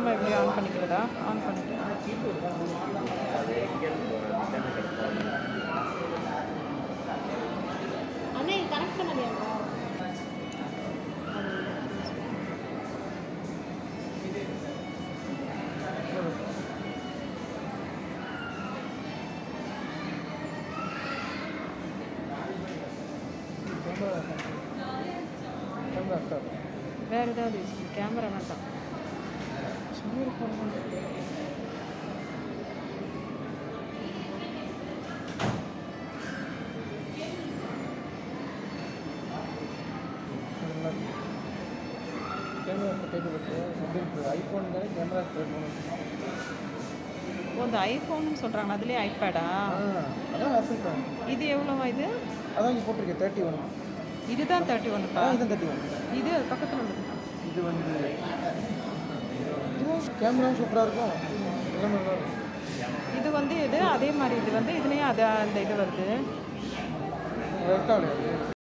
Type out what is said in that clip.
சும்மா எப்படி on பண்ணிக்கிறதா? On பண்ணிட்டு அண்ணா இது கனெக்ட் பண்ணலையா? வேறு ஏதாவது யூஸ் பண்ணு. கேமரா வேண்டாம். ஐஃபோன் தானே கேமரா ஓ இந்த ஐஃபோன்னு சொல்கிறாங்க, அதுலேயே ஐபேடா? அதான் ஆப்பிள் தான். இது எவ்வளோவா இது? அதான் இங்கே போட்டிருக்கேன் 31. இதுதான் 31ப்பா? இதுதான் 31. இது பக்கத்தில் உள்ளது. இது வந்து இதுவும் கேமரா சூப்பராக இருக்கும், எல்லாமே நல்லா இருக்கும். இது வந்து இது அதே மாதிரி இது வந்து இதுலேயும் அது அந்த இது வருது. ரெக்கார்டு